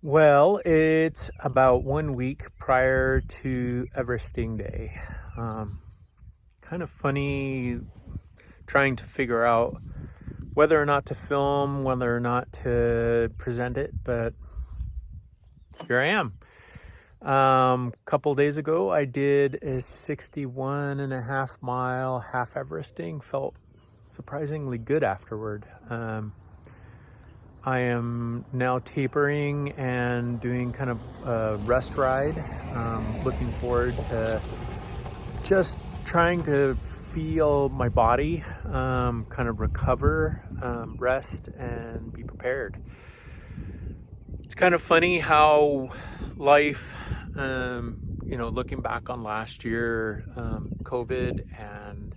Well, it's about 1 week prior to Everesting Day. Um, Kind of funny trying to figure out whether or not to film, whether or not to present it, but here I am. Couple days ago, I did a 61.5 mile half Everesting. Felt surprisingly good afterward. I am now tapering and doing kind of a rest ride. Looking forward to just trying to feel my body kind of recover, rest, and be prepared. It's kind of funny how life, looking back on last year, COVID and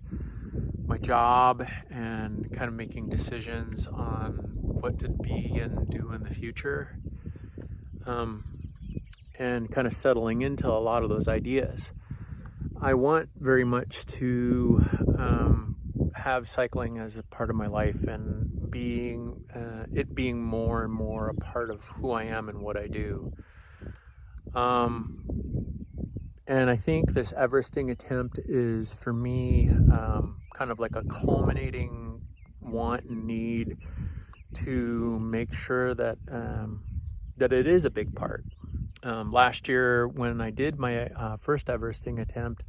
my job, and kind of making decisions on what to be and do in the future, and kind of settling into a lot of those ideas. I want very much to have cycling as a part of my life, and being more and more a part of who I am and what I do. And I think this Everesting attempt is, for me, kind of like a culminating want and need to make sure that that it is a big part. Last year, when I did my first Everesting attempt,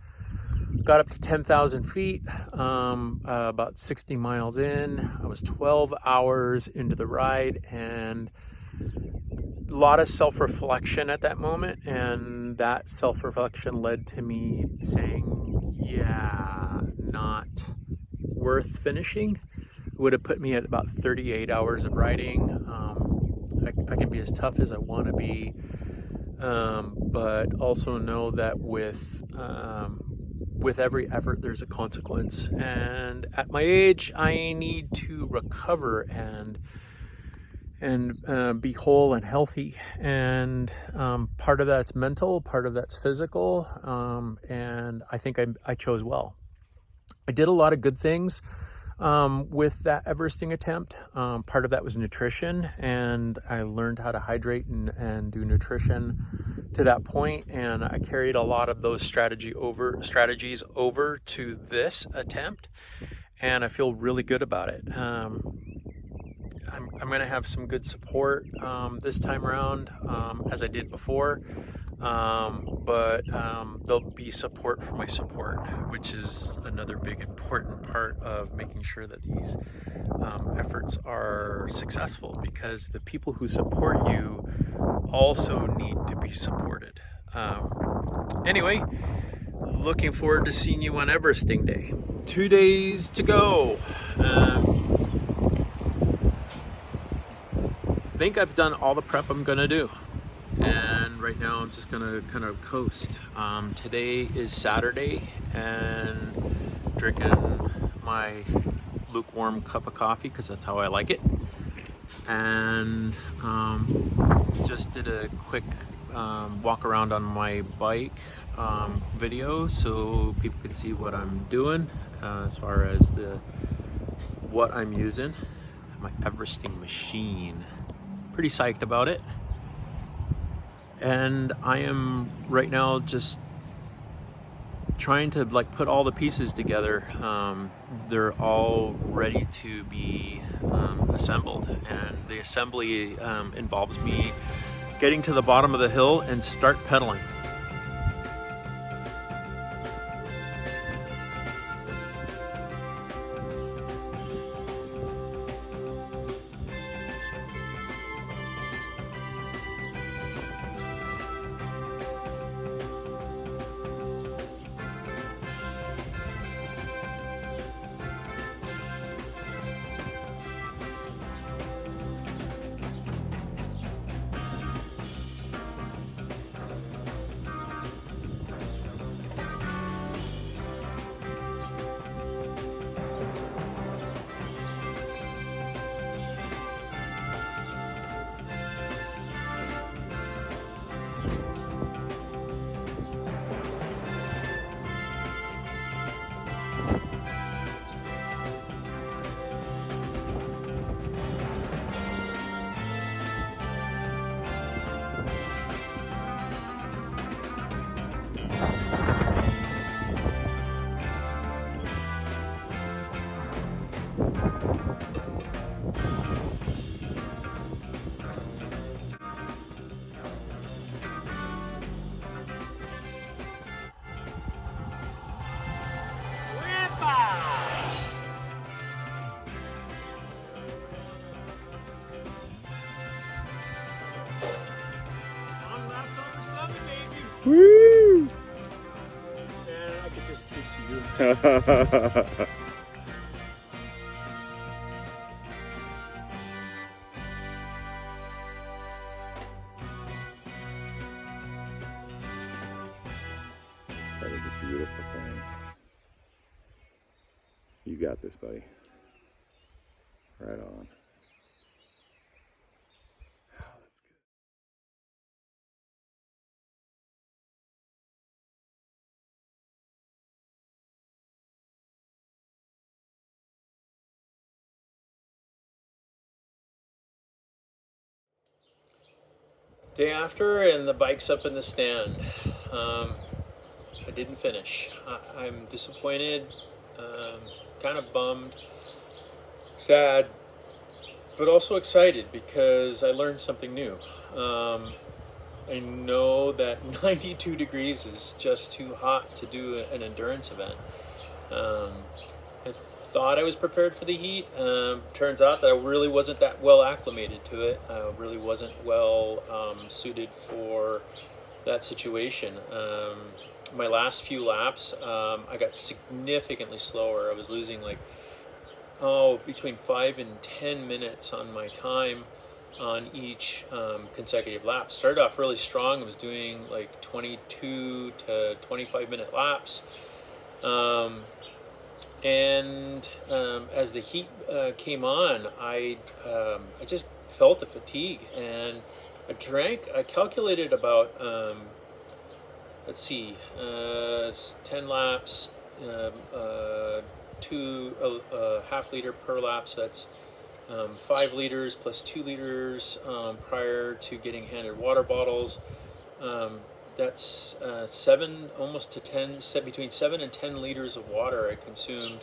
got up to 10,000 feet, about 60 miles in. I was 12 hours into the ride, and a lot of self-reflection at that moment. And that self-reflection led to me saying, yeah, not worth finishing. It would have put me at about 38 hours of riding. I can be as tough as I want to be, but also know that with every effort, there's a consequence. And at my age, I need to recover and be whole and healthy. And part of that's mental, part of that's physical. And I think I chose well. I did a lot of good things with that Everesting attempt. Part of that was nutrition, and I learned how to hydrate and do nutrition to that point, and I carried a lot of those strategies over to this attempt, and I feel really good about it. I'm going to have some good support this time around, as I did before, but there'll be support for my support, which is another big important part of making sure that these efforts are successful, because the people who support you also need to be supported. Anyway, looking forward to seeing you on Everesting Day. 2 days to go. I think I've done all the prep I'm gonna do, and right now I'm just gonna kind of coast. Today is Saturday, and drinking my lukewarm cup of coffee because that's how I like it, and just did a quick walk around on my bike video so people can see what I'm doing as far as what I'm using. My Everesting machine. Pretty psyched about it, and I am right now just trying to put all the pieces together. They're all ready to be assembled, and the assembly involves me getting to the bottom of the hill and start pedaling. Woo! Man, I could just kiss you. That is a beautiful thing. You got this, buddy. Right on. Oh, that's good. Day after, and the bike's up in the stand. I didn't finish. I'm disappointed, kind of bummed, sad, but also excited because I learned something new. I know that 92 degrees is just too hot to do an endurance event. I thought I was prepared for the heat. Turns out that I really wasn't that well acclimated to it. I really wasn't well suited for that situation. My last few laps, I got significantly slower. I was losing like, between 5 and 10 minutes on my time on each consecutive lap. Started off really strong. I was doing like 22 to 25 minute laps. And as the heat came on, I just felt the fatigue, and I calculated about, let's see, 10 laps, half liter per lap, so that's 5 liters plus 2 liters prior to getting handed water bottles. That's 7, almost to 10, between 7 and 10 liters of water I consumed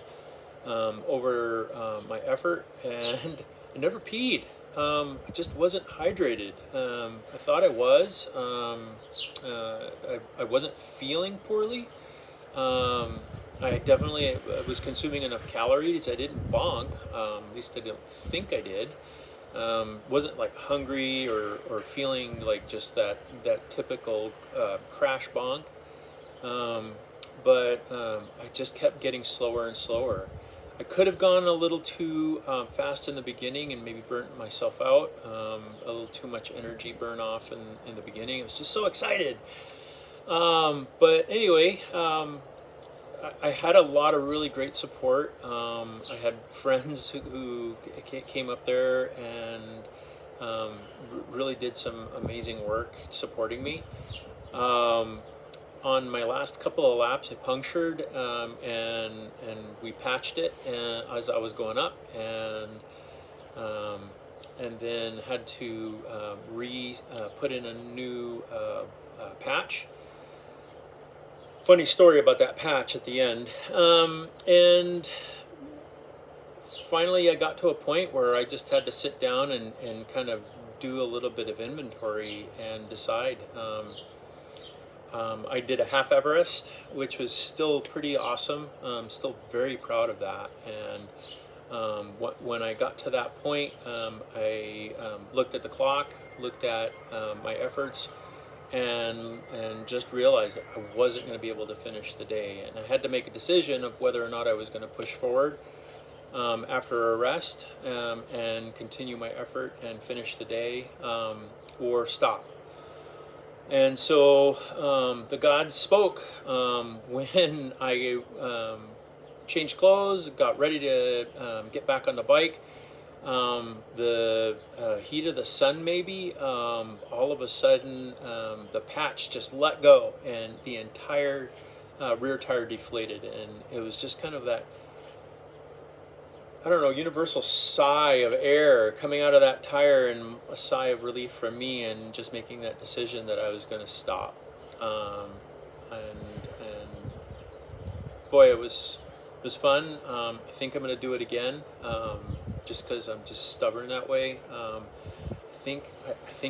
over my effort, and I never peed. I just wasn't hydrated. I thought I was. I wasn't feeling poorly. I definitely was consuming enough calories. I didn't bonk. At least I don't think I did. Wasn't like hungry or feeling like just that typical crash bonk. But I just kept getting slower and slower. I could have gone a little too fast in the beginning and maybe burnt myself out. A little too much energy burn off in the beginning. I was just so excited. But anyway, I had a lot of really great support. I had friends who came up there and really did some amazing work supporting me. On my last couple of laps, it punctured, and we patched it as I was going up, and then had to put in a new patch. Funny story about that patch at the end. And finally I got to a point where I just had to sit down and kind of do a little bit of inventory and decide. I did a half Everest, which was still pretty awesome. Still very proud of that. And when I got to that point, I looked at the clock, looked at my efforts, and just realized that I wasn't going to be able to finish the day. And I had to make a decision of whether or not I was going to push forward after a rest and continue my effort and finish the day, or stop. And so the gods spoke when I changed clothes, got ready to get back on the bike. The heat of the sun, maybe, all of a sudden the patch just let go and the entire rear tire deflated, and it was just kind of that, I don't know, universal sigh of air coming out of that tire, and a sigh of relief from me, and just making that decision that I was going to stop. And boy, it was fun. I think I'm going to do it again, just because I'm just stubborn that way. I think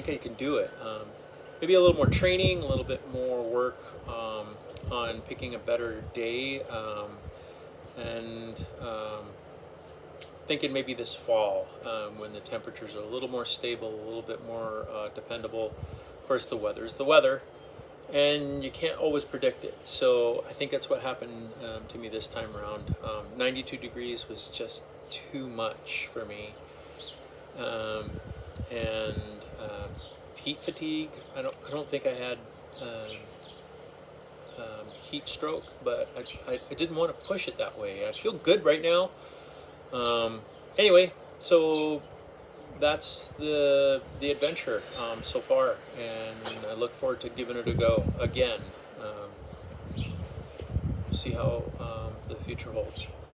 I can do it. Maybe a little more training, a little bit more work on picking a better day, and thinking maybe this fall, when the temperatures are a little more stable, a little bit more dependable. Of course, the weather is the weather, and you can't always predict it. So I think that's what happened to me this time around. 92 degrees was just too much for me, and heat fatigue. I don't think I had heat stroke, but I didn't want to push it that way. I feel good right now. Anyway, so that's the adventure so far, and I look forward to giving it a go again. See how the future holds.